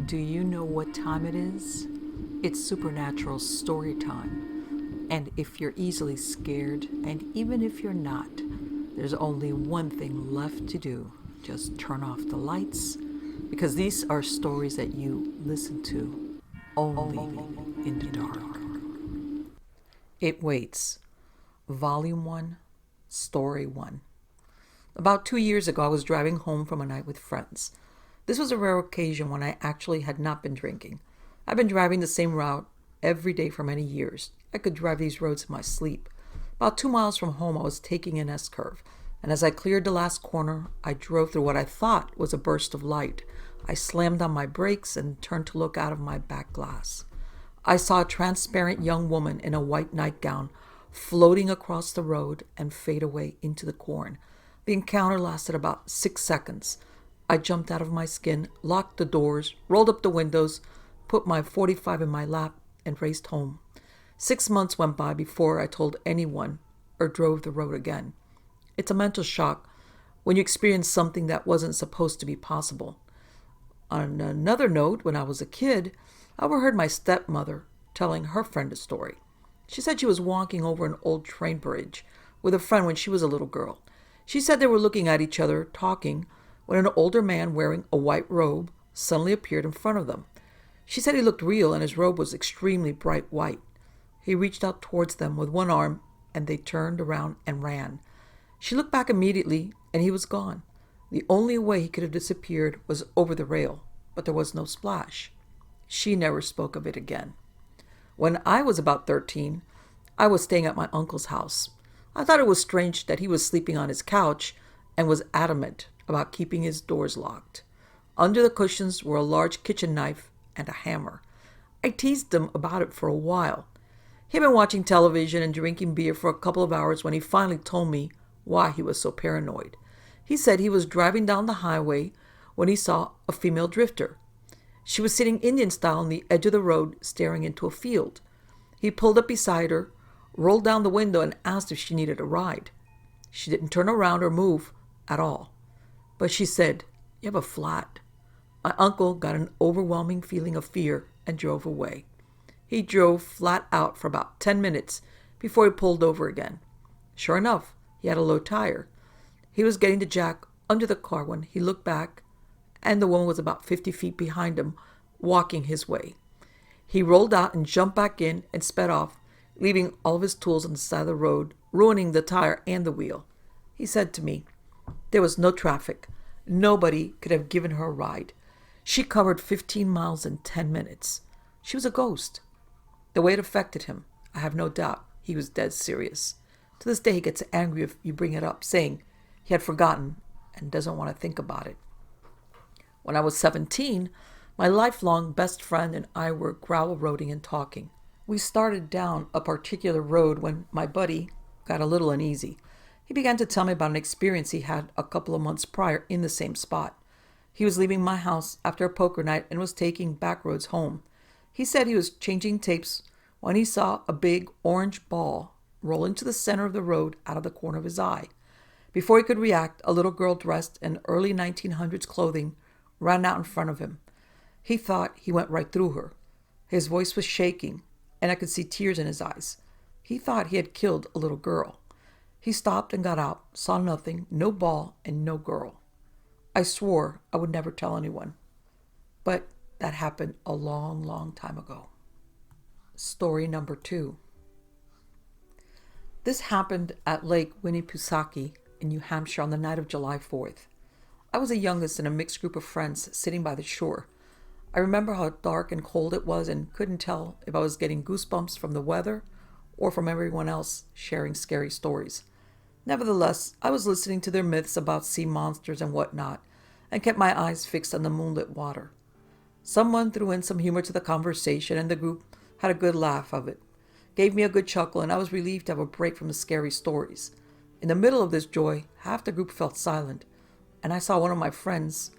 Do you know what time it is? It's supernatural story time. And if you're easily scared, and even if you're not, there's only one thing left to do. Just turn off the lights, because these are stories that you listen to only in the dark. It Waits, Volume 1, Story 1. About 2 years ago, I was driving home from a night with friends. This was a rare occasion when I actually had not been drinking. I've been driving the same route every day for many years. I could drive these roads in my sleep. About 2 miles from home, I was taking an S-curve, and as I cleared the last corner, I drove through what I thought was a burst of light. I slammed on my brakes and turned to look out of my back glass. I saw a transparent young woman in a white nightgown floating across the road and fade away into the corn. The encounter lasted about 6 seconds. I jumped out of my skin, locked the doors, rolled up the windows, put my .45 in my lap, and raced home. 6 months went by before I told anyone or drove the road again. It's a mental shock when you experience something that wasn't supposed to be possible. On another note, when I was a kid, I overheard my stepmother telling her friend a story. She said she was walking over an old train bridge with a friend when she was a little girl. She said they were looking at each other, talking, when an older man wearing a white robe suddenly appeared in front of them. She said he looked real and his robe was extremely bright white. He reached out towards them with one arm and they turned around and ran. She looked back immediately and he was gone. The only way he could have disappeared was over the rail, but there was no splash. She never spoke of it again. When I was about 13, I was staying at my uncle's house. I thought it was strange that he was sleeping on his couch and was adamant about keeping his doors locked. Under the cushions were a large kitchen knife and a hammer. I teased him about it for a while. He'd been watching television and drinking beer for a couple of hours when he finally told me why he was so paranoid. He said he was driving down the highway when he saw a female drifter. She was sitting Indian style on the edge of the road staring into a field. He pulled up beside her, rolled down the window and asked if she needed a ride. She didn't turn around or move at all. But she said, "You have a flat." My uncle got an overwhelming feeling of fear and drove away. He drove flat out for about 10 minutes before he pulled over again. Sure enough, he had a low tire. He was getting the jack under the car when he looked back, and the woman was about 50 feet behind him, walking his way. He rolled out and jumped back in and sped off, leaving all of his tools on the side of the road, ruining the tire and the wheel. He said to me, there was no traffic. Nobody could have given her a ride. She covered 15 miles in 10 minutes. She was a ghost. The way it affected him, I have no doubt he was dead serious. To this day, he gets angry if you bring it up, saying he had forgotten and doesn't want to think about it. When I was 17, my lifelong best friend and I were gravel roading and talking. We started down a particular road when my buddy got a little uneasy. He began to tell me about an experience he had a couple of months prior in the same spot. He was leaving my house after a poker night and was taking back roads home. He said he was changing tapes when he saw a big orange ball roll into the center of the road out of the corner of his eye. Before he could react, a little girl dressed in early 1900s clothing ran out in front of him. He thought he went right through her. His voice was shaking, and I could see tears in his eyes. He thought he had killed a little girl. He stopped and got out, saw nothing, no ball, and no girl. I swore I would never tell anyone. But that happened a long, long time ago. Story number 2. This happened at Lake Winnipesaukee in New Hampshire on the night of July 4th. I was the youngest in a mixed group of friends sitting by the shore. I remember how dark and cold it was and couldn't tell if I was getting goosebumps from the weather or from everyone else sharing scary stories. Nevertheless, I was listening to their myths about sea monsters and whatnot, and kept my eyes fixed on the moonlit water. Someone threw in some humor to the conversation, and the group had a good laugh of it. Gave me a good chuckle, and I was relieved to have a break from the scary stories. In the middle of this joy, half the group felt silent, and I saw one of my friends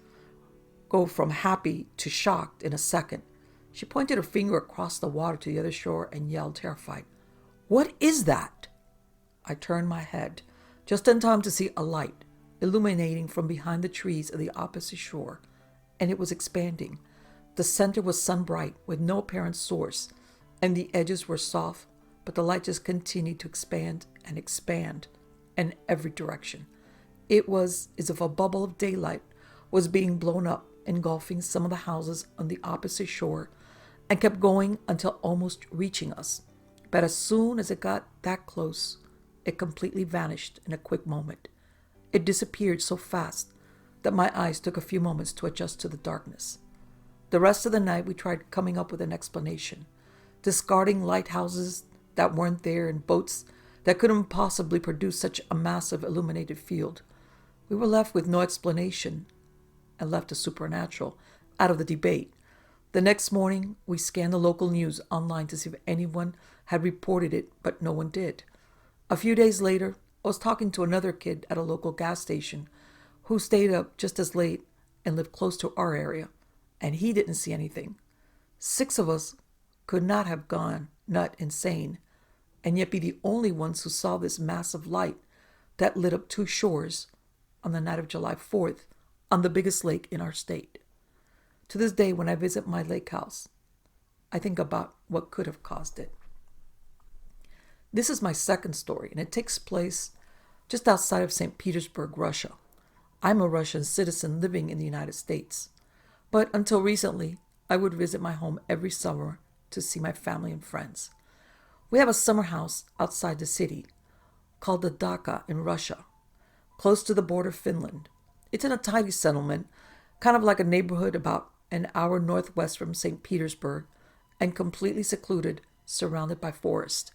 go from happy to shocked in a second. She pointed her finger across the water to the other shore and yelled, terrified, "What is that?" I turned my head, just in time to see a light illuminating from behind the trees of the opposite shore, and it was expanding. The center was sun-bright with no apparent source, and the edges were soft, but the light just continued to expand in every direction. It was as if a bubble of daylight was being blown up, engulfing some of the houses on the opposite shore, and kept going until almost reaching us. But as soon as it got that close, it completely vanished in a quick moment. It disappeared so fast that my eyes took a few moments to adjust to the darkness. The rest of the night we tried coming up with an explanation, discarding lighthouses that weren't there and boats that couldn't possibly produce such a massive illuminated field. We were left with no explanation and left the supernatural out of the debate. The next morning, we scanned the local news online to see if anyone had reported it, but no one did. A few days later, I was talking to another kid at a local gas station who stayed up just as late and lived close to our area, and he didn't see anything. 6 of us could not have gone nut insane, and yet be the only ones who saw this massive light that lit up 2 shores on the night of July 4th on the biggest lake in our state. To this day, when I visit my lake house, I think about what could have caused it. This is my second story, and it takes place just outside of St. Petersburg, Russia. I'm a Russian citizen living in the United States, but until recently, I would visit my home every summer to see my family and friends. We have a summer house outside the city called the Daka in Russia, close to the border of Finland. It's in a tiny settlement, kind of like a neighborhood about an hour northwest from St. Petersburg, and completely secluded, surrounded by forest.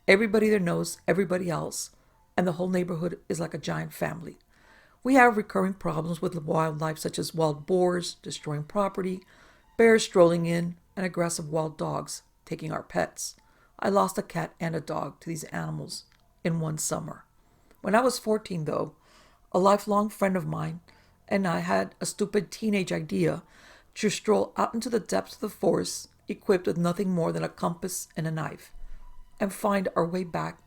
Everybody there knows everybody else, and the whole neighborhood is like a giant family. We have recurring problems with wildlife such as wild boars destroying property, bears strolling in, and aggressive wild dogs taking our pets. I lost a cat and a dog to these animals in one summer. When I was 14, though, a lifelong friend of mine and I had a stupid teenage idea to stroll out into the depths of the forest, equipped with nothing more than a compass and a knife, and find our way back.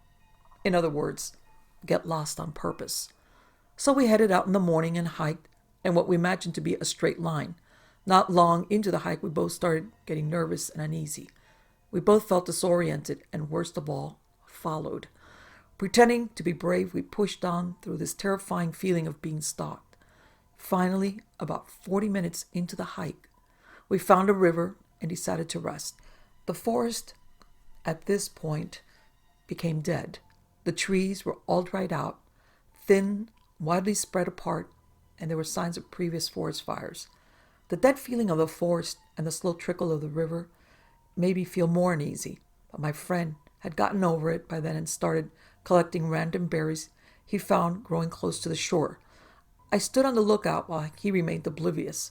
In other words, get lost on purpose. So we headed out in the morning and hiked in what we imagined to be a straight line. Not long into the hike, we both started getting nervous and uneasy. We both felt disoriented and, worst of all, followed. Pretending to be brave, we pushed on through this terrifying feeling of being stalked. Finally, about 40 minutes into the hike, we found a river and decided to rest. The forest, at this point, became dead. The trees were all dried out, thin, widely spread apart, and there were signs of previous forest fires. The dead feeling of the forest and the slow trickle of the river made me feel more uneasy, but my friend had gotten over it by then and started collecting random berries he found growing close to the shore. I stood on the lookout while he remained oblivious.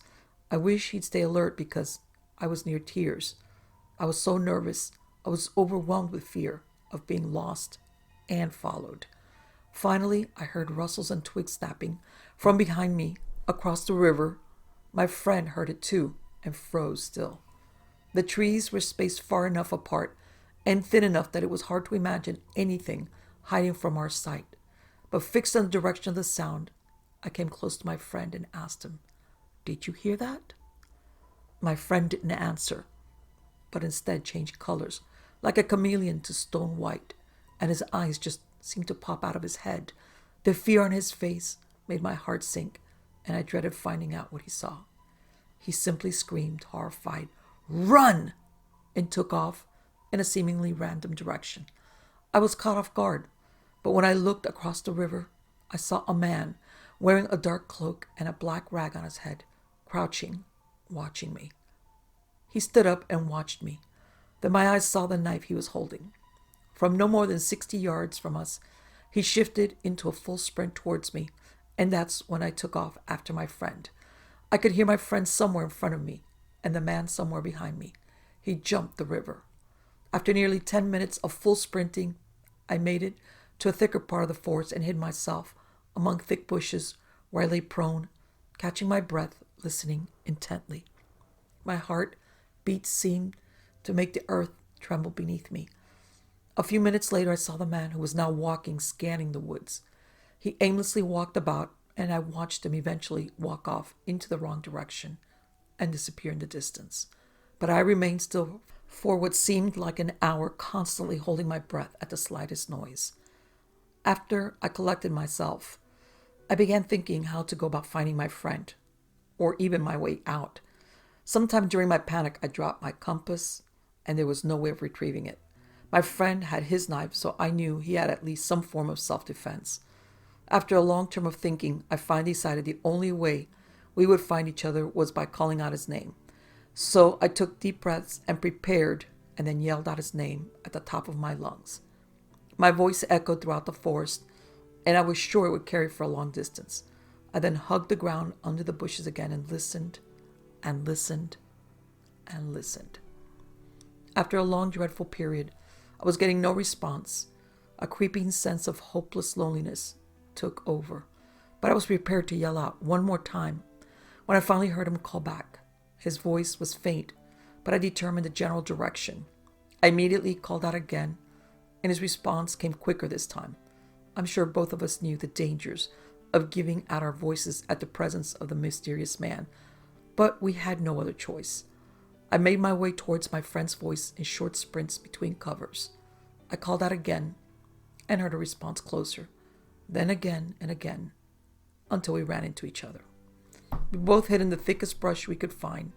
I wish he'd stay alert because I was near tears. I was so nervous. I was overwhelmed with fear of being lost and followed. Finally, I heard rustles and twigs snapping from behind me across the river. My friend heard it too and froze still. The trees were spaced far enough apart and thin enough that it was hard to imagine anything hiding from our sight. But fixed on the direction of the sound, I came close to my friend and asked him, "Did you hear that?" My friend didn't answer, but instead changed colors, like a chameleon to stone white, and his eyes just seemed to pop out of his head. The fear on his face made my heart sink, and I dreaded finding out what he saw. He simply screamed, horrified, "Run!" and took off in a seemingly random direction. I was caught off guard, but when I looked across the river, I saw a man wearing a dark cloak and a black rag on his head, crouching, watching me. He stood up and watched me. Then my eyes saw the knife he was holding. From no more than 60 yards from us, he shifted into a full sprint towards me, and that's when I took off after my friend. I could hear my friend somewhere in front of me, and the man somewhere behind me. He jumped the river. After nearly 10 minutes of full sprinting, I made it to a thicker part of the forest and hid myself among thick bushes where I lay prone, catching my breath, listening intently. My heart beats seemed to make the earth tremble beneath me. A few minutes later, I saw the man who was now walking, scanning the woods. He aimlessly walked about, and I watched him eventually walk off into the wrong direction and disappear in the distance. But I remained still for what seemed like an hour, constantly holding my breath at the slightest noise. After I collected myself, I began thinking how to go about finding my friend, or even my way out. Sometime during my panic, I dropped my compass, and there was no way of retrieving it. My friend had his knife, so I knew he had at least some form of self-defense. After a long term of thinking, I finally decided the only way we would find each other was by calling out his name. So I took deep breaths and prepared, and then yelled out his name at the top of my lungs. My voice echoed throughout the forest, and I was sure it would carry for a long distance. I then hugged the ground under the bushes again and listened and listened and listened. After a long, dreadful period, I was getting no response. A creeping sense of hopeless loneliness took over, but I was prepared to yell out one more time when I finally heard him call back. His voice was faint, but I determined the general direction. I immediately called out again, and his response came quicker this time. I'm sure both of us knew the dangers of giving out our voices at the presence of the mysterious man, but we had no other choice. I made my way towards my friend's voice in short sprints between covers. I called out again and heard a response closer, then again and again, until we ran into each other. We both hid in the thickest brush we could find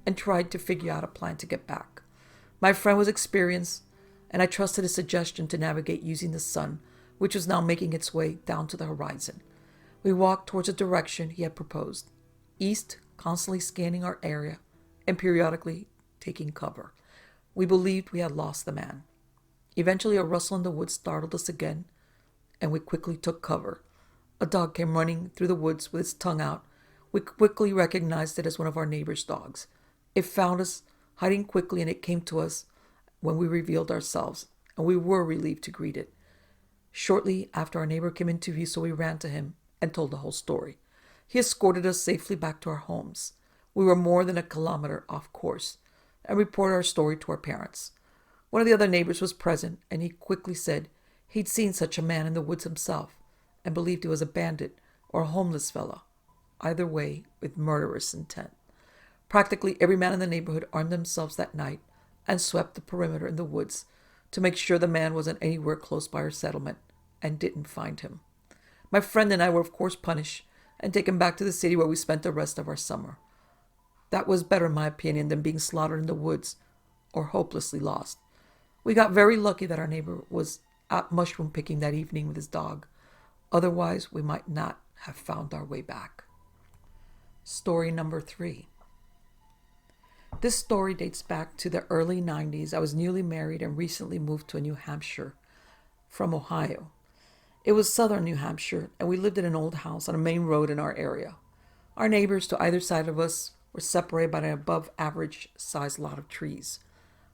and tried to figure out a plan to get back. My friend was experienced, and I trusted his suggestion to navigate using the sun, which was now making its way down to the horizon. We walked towards the direction he had proposed, east, constantly scanning our area and periodically taking cover. We believed we had lost the man. Eventually, a rustle in the woods startled us again, and we quickly took cover. A dog came running through the woods with its tongue out. We quickly recognized it as one of our neighbor's dogs. It found us hiding quickly, and it came to us when we revealed ourselves, and we were relieved to greet it. Shortly after, our neighbor came into view, so we ran to him and told the whole story. He escorted us safely back to our homes. We were more than a kilometer off course, and reported our story to our parents. One of the other neighbors was present, and he quickly said he'd seen such a man in the woods himself, and believed he was a bandit or a homeless fellow, either way with murderous intent. Practically every man in the neighborhood armed themselves that night and swept the perimeter in the woods to make sure the man wasn't anywhere close by our settlement and didn't find him. My friend and I were of course punished and taken back to the city where we spent the rest of our summer. That was better in my opinion than being slaughtered in the woods or hopelessly lost. We got very lucky that our neighbor was out mushroom picking that evening with his dog. Otherwise, we might not have found our way back. Story number 3. This story dates back to the early 90s. I was newly married and recently moved to New Hampshire from Ohio. It was southern New Hampshire, and we lived in an old house on a main road in our area. Our neighbors to either side of us were separated by an above-average sized lot of trees.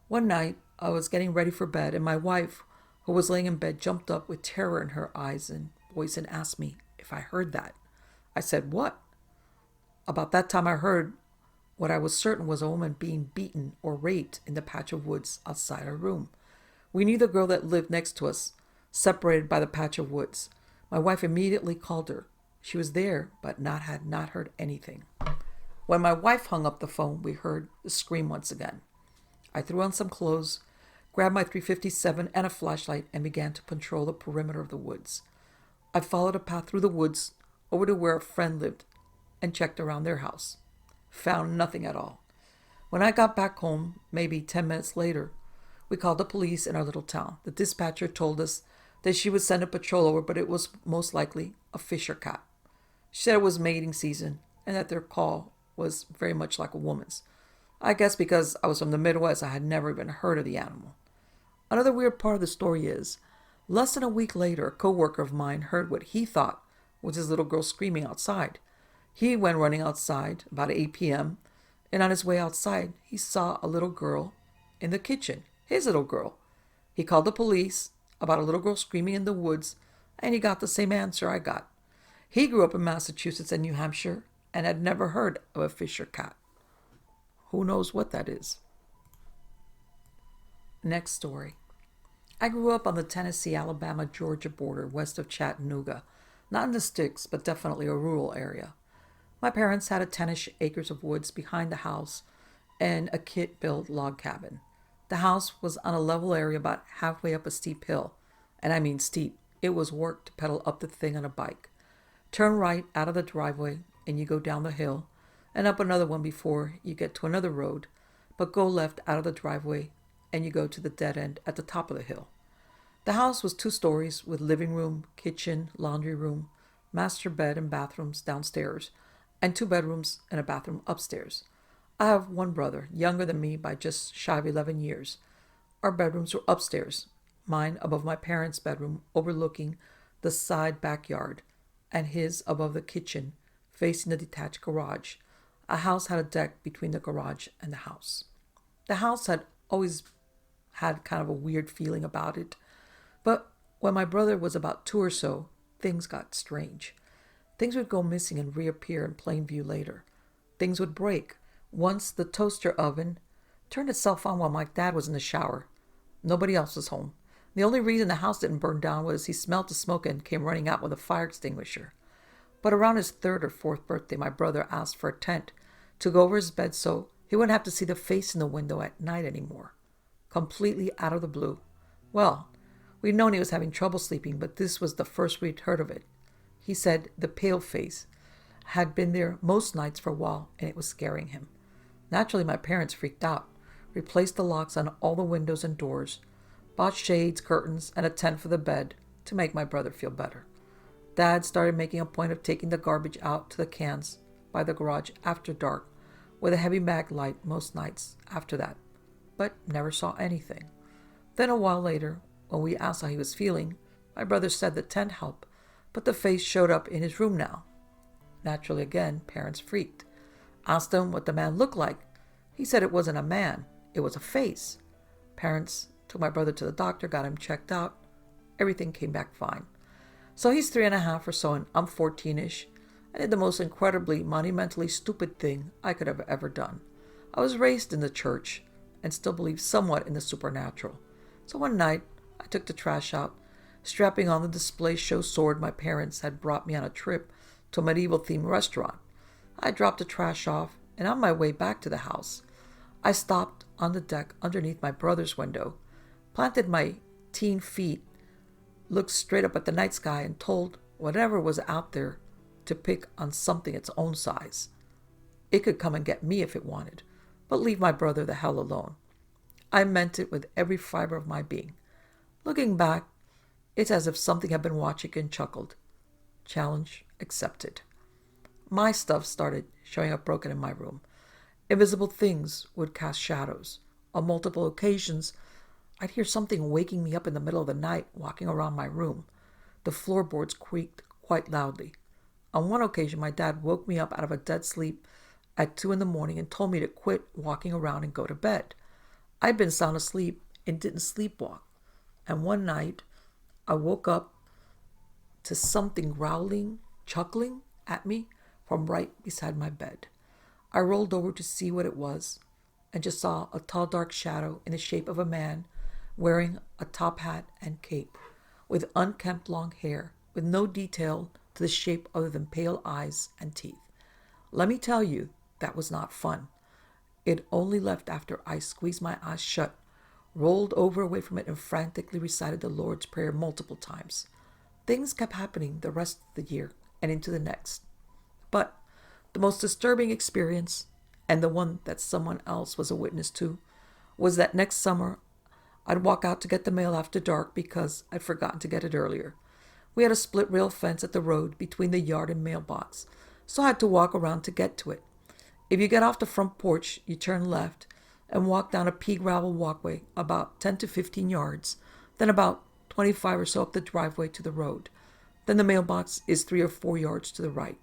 One night, I was getting ready for bed, and my wife, who was laying in bed, jumped up with terror in her eyes and voice and asked me if I heard that. I said, "What?" About that time, I heard what I was certain was a woman being beaten or raped in the patch of woods outside our room. We knew the girl that lived next to us, separated by the patch of woods. My wife immediately called her. She was there, but had not heard anything. When my wife hung up the phone, we heard the scream once again. I threw on some clothes, grabbed my .357 and a flashlight, and began to patrol the perimeter of the woods. I followed a path through the woods over to where a friend lived and checked around their house. Found nothing at all. When I got back home, maybe 10 minutes later, we called the police in our little town. The dispatcher told us that she would send a patrol over, but it was most likely a fisher cat. She said it was mating season and that their call was very much like a woman's. I guess because I was from the Midwest, I had never even heard of the animal. Another weird part of the story is, less than a week later, a co-worker of mine heard what he thought was his little girl screaming outside. He went running outside about 8 p.m., and on his way outside, he saw a little girl in the kitchen, his little girl. He called the police about a little girl screaming in the woods, and he got the same answer I got. He grew up in Massachusetts and New Hampshire and had never heard of a fisher cat. Who knows what that is? Next story. I grew up on the Tennessee, Alabama, Georgia border west of Chattanooga. Not in the sticks, but definitely a rural area. My parents had a 10-ish acres of woods behind the house and a kit-built log cabin. The house was on a level area about halfway up a steep hill, and I mean steep. It was work to pedal up the thing on a bike. Turn right out of the driveway and you go down the hill and up another one before you get to another road, but go left out of the driveway and you go to the dead end at the top of the hill. The house was 2 stories with living room, kitchen, laundry room, master bed and bathrooms downstairs, and 2 bedrooms and a bathroom upstairs. I have one brother, younger than me by just shy of 11 years. Our bedrooms were upstairs, mine above my parents' bedroom overlooking the side backyard, and his above the kitchen facing the detached garage. A house had a deck between the garage and the house. The house had always had kind of a weird feeling about it, but when my brother was about 2 or so, things got strange. Things would go missing and reappear in plain view later. Things would break. Once the toaster oven turned itself on while my dad was in the shower. Nobody else was home. The only reason the house didn't burn down was he smelled the smoke and came running out with a fire extinguisher. But around his 3rd or 4th birthday, my brother asked for a tent to go over his bed so he wouldn't have to see the face in the window at night anymore. Completely out of the blue. Well, we'd known he was having trouble sleeping, but this was the first we'd heard of it. He said the pale face had been there most nights for a while, and it was scaring him. Naturally, my parents freaked out, replaced the locks on all the windows and doors, bought shades, curtains, and a tent for the bed to make my brother feel better. Dad started making a point of taking the garbage out to the cans by the garage after dark with a heavy mag light most nights after that, but never saw anything. Then a while later, when we asked how he was feeling, my brother said the tent helped, but the face showed up in his room now. Naturally again, parents freaked. Asked him what the man looked like. He said it wasn't a man, it was a face. Parents took my brother to the doctor, got him checked out. Everything came back fine. So he's 3.5 or so, and I'm 14-ish, and did the most incredibly, monumentally stupid thing I could have ever done. I was raised in the church and still believed somewhat in the supernatural. So one night, I took the trash out, strapping on the display show sword my parents had brought me on a trip to a medieval-themed restaurant. I dropped the trash off, and on my way back to the house, I stopped on the deck underneath my brother's window, planted my teen feet, looked straight up at the night sky, and told whatever was out there to pick on something its own size. It could come and get me if it wanted, but leave my brother the hell alone. I meant it with every fiber of my being. Looking back, it's as if something had been watching and chuckled. Challenge accepted. My stuff started showing up broken in my room. Invisible things would cast shadows. On multiple occasions, I'd hear something waking me up in the middle of the night walking around my room. The floorboards creaked quite loudly. On one occasion, my dad woke me up out of a dead sleep at 2 a.m. and told me to quit walking around and go to bed. I'd been sound asleep and didn't sleepwalk. And one night, I woke up to something growling, chuckling at me from right beside my bed. I rolled over to see what it was and just saw a tall dark shadow in the shape of a man wearing a top hat and cape, with unkempt long hair, with no detail to the shape other than pale eyes and teeth. Let me tell you, that was not fun. It only left after I squeezed my eyes shut, rolled over away from it, and frantically recited the Lord's Prayer multiple times. Things kept happening the rest of the year and into the next. But the most disturbing experience, and the one that someone else was a witness to, was that next summer I'd walk out to get the mail after dark because I'd forgotten to get it earlier. We had a split rail fence at the road between the yard and mailbox, so I had to walk around to get to it. If you get off the front porch, you turn left and walk down a pea gravel walkway about 10 to 15 yards, then about 25 or so up the driveway to the road. Then the mailbox is 3 or 4 yards to the right.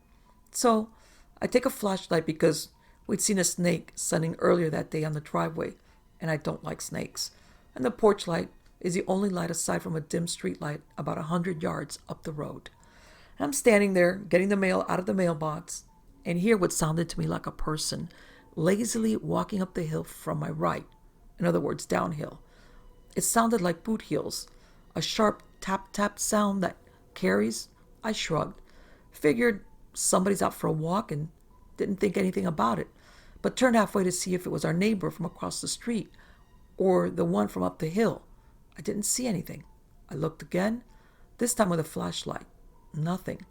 So I take a flashlight because we'd seen a snake sunning earlier that day on the driveway, and I don't like snakes. And the porch light is the only light aside from a dim street light about 100 yards up the road. And I'm standing there getting the mail out of the mailbox and hear what sounded to me like a person lazily walking up the hill from my right. In other words, downhill. It sounded like boot heels, a sharp tap-tap sound that carries. I shrugged, figured somebody's out for a walk and Didn't think anything about it, but turned halfway to see if it was our neighbor from across the street or the one from up the hill. I didn't see anything. I looked again, this time with a flashlight. Nothing.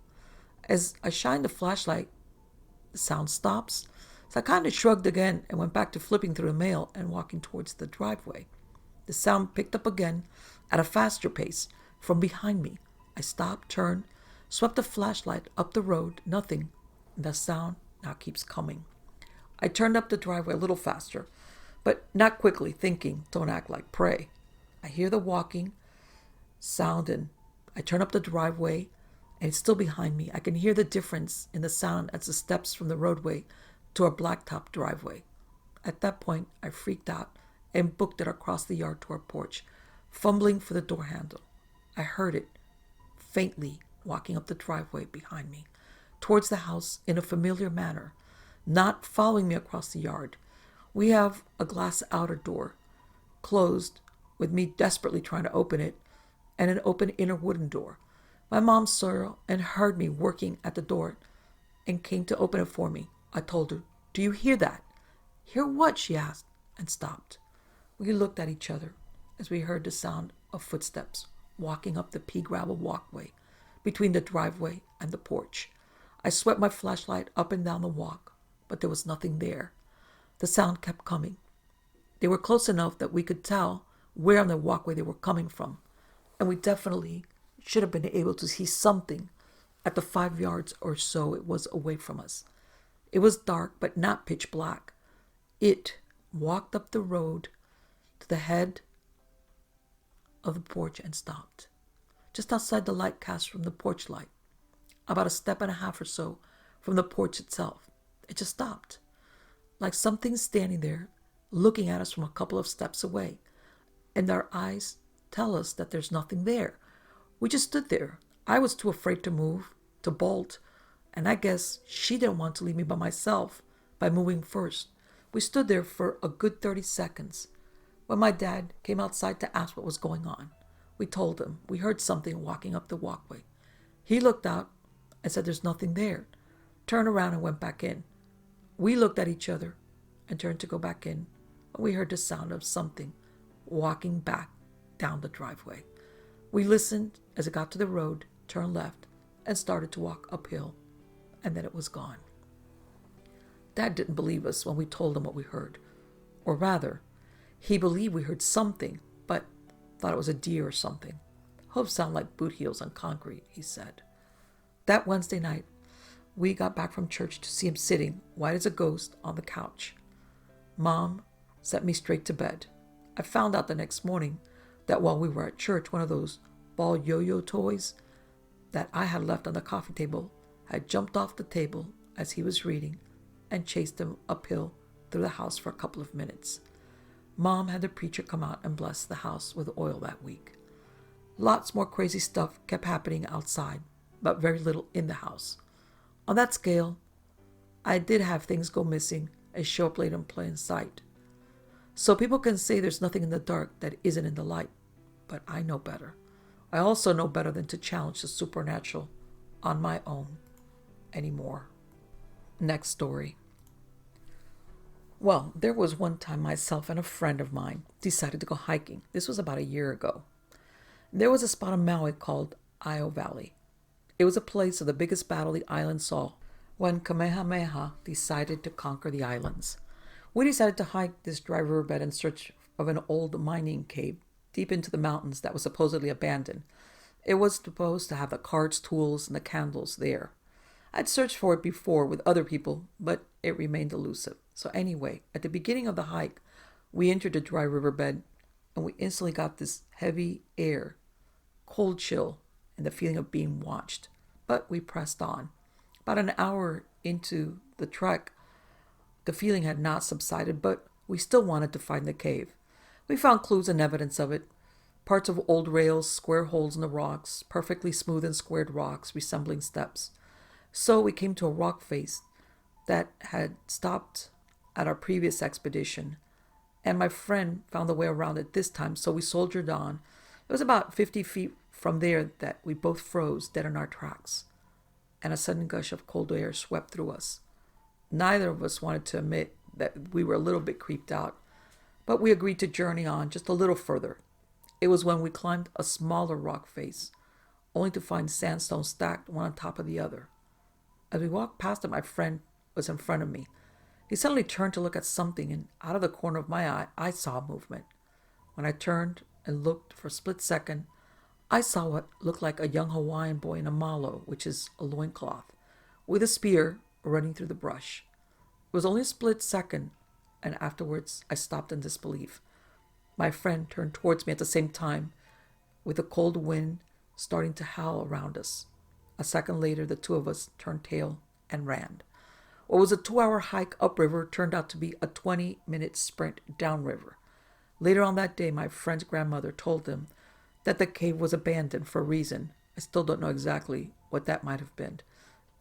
As I shined the flashlight, the sound stops. So I kind of shrugged again and went back to flipping through the mail and walking towards the driveway. The sound picked up again at a faster pace from behind me. I stopped, turned, swept the flashlight up the road. Nothing. And the sound now keeps coming. I turned up the driveway a little faster, but not quickly, thinking, don't act like prey. I hear the walking sound and I turn up the driveway and it's still behind me. I can hear the difference in the sound as the steps from the roadway to our blacktop driveway. At that point, I freaked out and booked it across the yard to our porch, fumbling for the door handle. I heard it faintly walking up the driveway behind me, towards the house in a familiar manner, not following me across the yard. We have a glass outer door, closed, with me desperately trying to open it, and an open inner wooden door. My mom saw and heard me working at the door and came to open it for me. I told her, "Do you hear that?" "Hear what?" she asked, and stopped. We looked at each other as we heard the sound of footsteps walking up the pea gravel walkway between the driveway and the porch. I swept my flashlight up and down the walk, but there was nothing there. The sound kept coming. They were close enough that we could tell where on the walkway they were coming from, and we definitely should have been able to see something at the 5 yards or so it was away from us. It was dark, but not pitch black. It walked up the road to the head of the porch and stopped, just outside the light cast from the porch light, about a step and a half or so from the porch itself. It just stopped, like something standing there looking at us from a couple of steps away, and our eyes tell us that there's nothing there. We just stood there. I was too afraid to move, to bolt, and I guess she didn't want to leave me by myself by moving first. We stood there for a good 30 seconds. When my dad came outside to ask what was going on, we told him we heard something walking up the walkway. He looked out and said there's nothing there, turned around and went back in. We looked at each other and turned to go back in, and we heard the sound of something walking back down the driveway. We listened as it got to the road, turned left, and started to walk uphill, and then it was gone. Dad didn't believe us when we told him what we heard. Or rather, he believed we heard something, but thought it was a deer or something. Hooves sound like boot heels on concrete, he said. That Wednesday night, we got back from church to see him sitting, white as a ghost, on the couch. Mom sent me straight to bed. I found out the next morning that while we were at church, one of those ball yo-yo toys that I had left on the coffee table had jumped off the table as he was reading and chased him uphill through the house for a couple of minutes. Mom had the preacher come out and bless the house with oil that week. Lots more crazy stuff kept happening outside, but very little in the house. On that scale, I did have things go missing and show up late in plain sight. So people can say there's nothing in the dark that isn't in the light, but I know better. I also know better than to challenge the supernatural on my own anymore. Next story. Well, there was one time myself and a friend of mine decided to go hiking. This was about a year ago. There was a spot on Maui called Io Valley. It was a place of the biggest battle the island saw when Kamehameha decided to conquer the islands. We decided to hike this dry riverbed in search of an old mining cave deep into the mountains that was supposedly abandoned. It was supposed to have the carts, tools, and the candles there. I'd searched for it before with other people, but it remained elusive. So anyway, at the beginning of the hike, we entered the dry riverbed, and we instantly got this heavy air, cold chill, and the feeling of being watched. But we pressed on. About an hour into the trek, the feeling had not subsided, but we still wanted to find the cave. We found clues and evidence of it. Parts of old rails, square holes in the rocks, perfectly smooth and squared rocks resembling steps. So we came to a rock face that had stopped at our previous expedition, and my friend found a way around it this time, so we soldiered on. It was about 50 feet from there that we both froze dead in our tracks, and a sudden gush of cold air swept through us. Neither of us wanted to admit that we were a little bit creeped out, but we agreed to journey on just a little further. It was when we climbed a smaller rock face, only to find sandstones stacked one on top of the other. As we walked past it, my friend was in front of me. He suddenly turned to look at something, and out of the corner of my eye, I saw movement. When I turned and looked for a split second, I saw what looked like a young Hawaiian boy in a malo, which is a loincloth, with a spear running through the brush. It was only a split second, and afterwards I stopped in disbelief. My friend turned towards me at the same time, with the cold wind starting to howl around us. A second later, the two of us turned tail and ran. What was a 2-hour hike upriver turned out to be a 20-minute sprint downriver. Later on that day, my friend's grandmother told them that the cave was abandoned for a reason. I still don't know exactly what that might have been,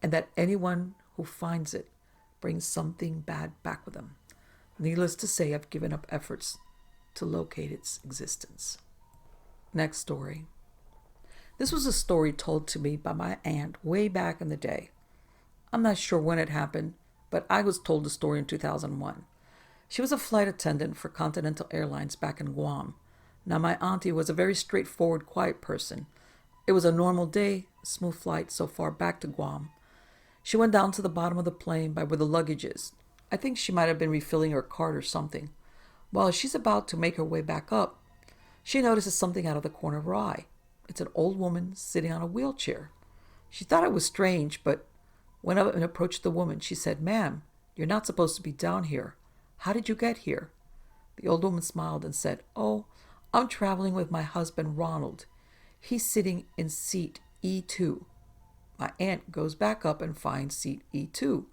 and that anyone who finds it brings something bad back with them. Needless to say, I've given up efforts to locate its existence. Next story. This was a story told to me by my aunt way back in the day. I'm not sure when it happened, but I was told the story in 2001. She was a flight attendant for Continental Airlines back in Guam. Now, my auntie was a very straightforward, quiet person. It was a normal day, smooth flight so far back to Guam. She went down to the bottom of the plane by where the luggage is. I think she might have been refilling her card or something. While she's about to make her way back up, she notices something out of the corner of her eye. It's an old woman sitting on a wheelchair. She thought it was strange, but went up and approached the woman. She said, "Ma'am, you're not supposed to be down here. How did you get here?" The old woman smiled and said, "Oh, I'm traveling with my husband, Ronald. He's sitting in seat E2. My aunt goes back up and finds seat E2.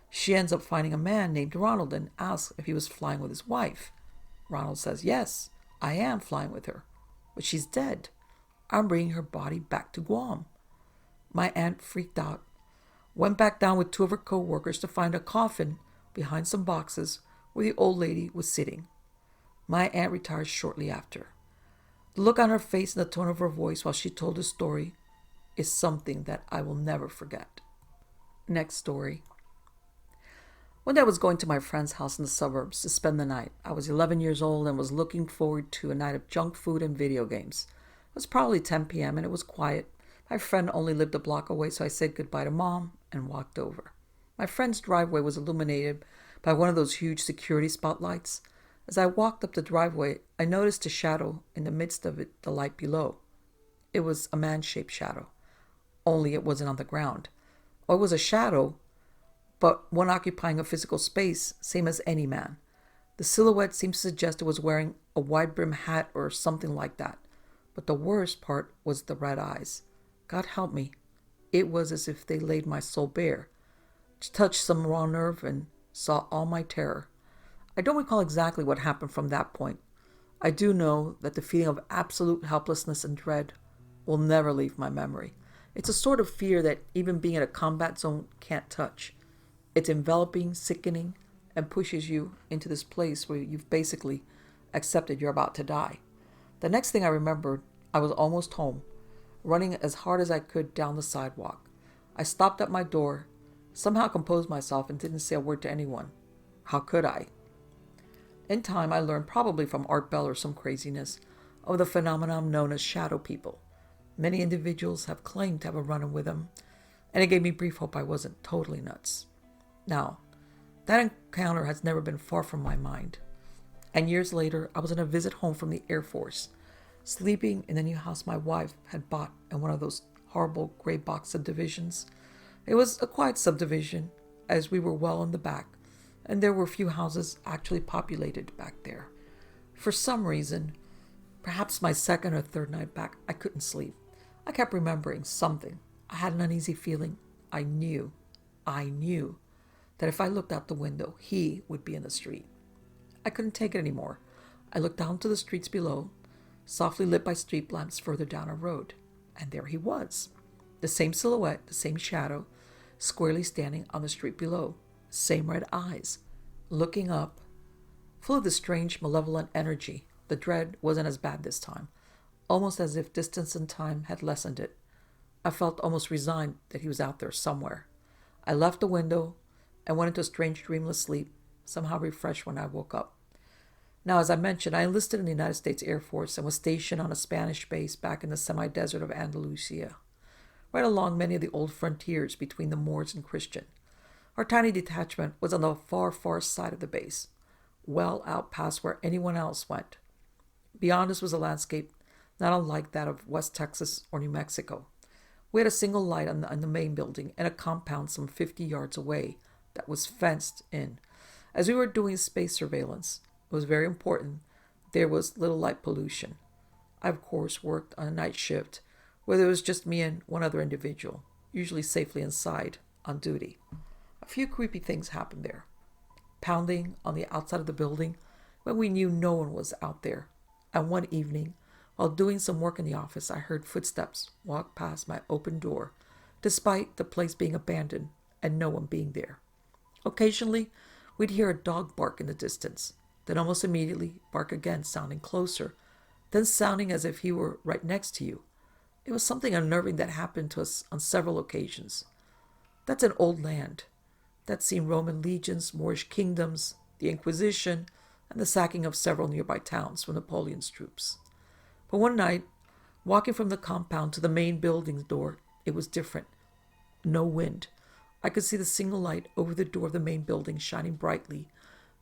She ends up finding a man named Ronald and asks if he was flying with his wife. Ronald says, "Yes, I am flying with her, but she's dead. I'm bringing her body back to Guam." My aunt freaked out, went back down with two of her co-workers to find a coffin behind some boxes where the old lady was sitting. My aunt retired shortly after. The look on her face and the tone of her voice while she told the story is something that I will never forget. Next story. One day I was going to my friend's house in the suburbs to spend the night. I was 11 years old and was looking forward to a night of junk food and video games. It was probably 10 p.m. and it was quiet. My friend only lived a block away, so I said goodbye to Mom and walked over. My friend's driveway was illuminated by one of those huge security spotlights. As I walked up the driveway, I noticed a shadow in the midst of it, the light below. It was a man-shaped shadow, only it wasn't on the ground. Or it was a shadow, but one occupying a physical space, same as any man. The silhouette seemed to suggest it was wearing a wide-brimmed hat or something like that. But the worst part was the red eyes. God help me. It was as if they laid my soul bare, touched some raw nerve, and saw all my terror. I don't recall exactly what happened from that point. I do know that the feeling of absolute helplessness and dread will never leave my memory. It's a sort of fear that even being in a combat zone can't touch. It's enveloping, sickening, and pushes you into this place where you've basically accepted you're about to die. The next thing I remembered, I was almost home, running as hard as I could down the sidewalk. I stopped at my door, somehow composed myself, and didn't say a word to anyone. How could I? In time, I learned, probably from Art Bell or some craziness, of the phenomenon known as shadow people. Many individuals have claimed to have a run-in with them, and it gave me brief hope I wasn't totally nuts. Now, that encounter has never been far from my mind. And years later, I was on a visit home from the Air Force, sleeping in the new house my wife had bought in one of those horrible gray box subdivisions. It was a quiet subdivision, as we were well in the back, and there were few houses actually populated back there. For some reason, perhaps my second or third night back, I couldn't sleep. I kept remembering something. I had an uneasy feeling. I knew that if I looked out the window, he would be in the street. I couldn't take it anymore. I looked down to the streets below, softly lit by street lamps further down a road, and there he was. The same silhouette, the same shadow, squarely standing on the street below. Same red eyes, looking up, full of the strange, malevolent energy. The dread wasn't as bad this time, almost as if distance and time had lessened it. I felt almost resigned that he was out there somewhere. I left the window and went into a strange dreamless sleep, somehow refreshed when I woke up. Now, as I mentioned, I enlisted in the United States Air Force and was stationed on a Spanish base back in the semi-desert of Andalusia, right along many of the old frontiers between the Moors and Christian. Our tiny detachment was on the far, far side of the base, well out past where anyone else went. Beyond us was a landscape not unlike that of West Texas or New Mexico. We had a single light on the main building and a compound some 50 yards away that was fenced in. As we were doing space surveillance, it was very important there was little light pollution. I, of course, worked on a night shift where there was just me and one other individual, usually safely inside, on duty. A few creepy things happened there. Pounding on the outside of the building when we knew no one was out there. And one evening, while doing some work in the office, I heard footsteps walk past my open door, despite the place being abandoned and no one being there. Occasionally, we'd hear a dog bark in the distance, then almost immediately bark again, sounding closer, then sounding as if he were right next to you. It was something unnerving that happened to us on several occasions. That's an old land. That's seen Roman legions, Moorish kingdoms, the Inquisition, and the sacking of several nearby towns from Napoleon's troops. But one night, walking from the compound to the main building's door, it was different. No wind. I could see the single light over the door of the main building shining brightly,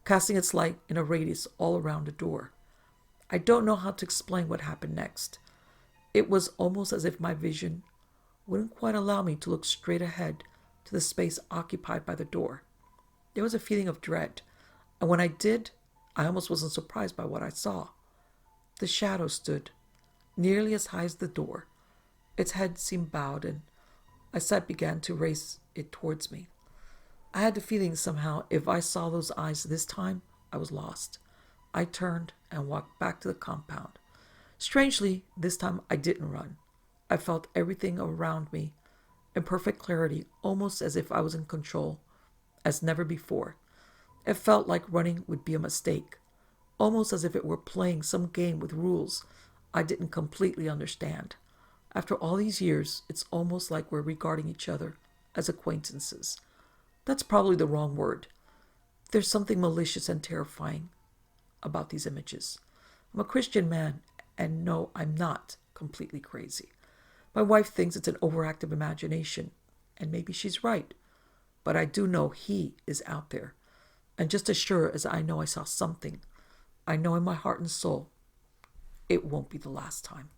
casting its light in a radius all around the door. I don't know how to explain what happened next. It was almost as if my vision wouldn't quite allow me to look straight ahead to the space occupied by the door. There was a feeling of dread, and when I did, I almost wasn't surprised by what I saw. The shadow stood, nearly as high as the door. Its head seemed bowed, and as I began to raise it towards me. I had the feeling somehow if I saw those eyes this time, I was lost. I turned and walked back to the compound. Strangely, this time I didn't run. I felt everything around me in perfect clarity, almost as if I was in control, as never before. It felt like running would be a mistake, almost as if it were playing some game with rules I didn't completely understand. After all these years, it's almost like we're regarding each other as acquaintances. That's probably the wrong word. There's something malicious and terrifying about these images. I'm a Christian man, and no, I'm not completely crazy. My wife thinks it's an overactive imagination, and maybe she's right. But I do know he is out there. And just as sure as I know I saw something, I know in my heart and soul, it won't be the last time.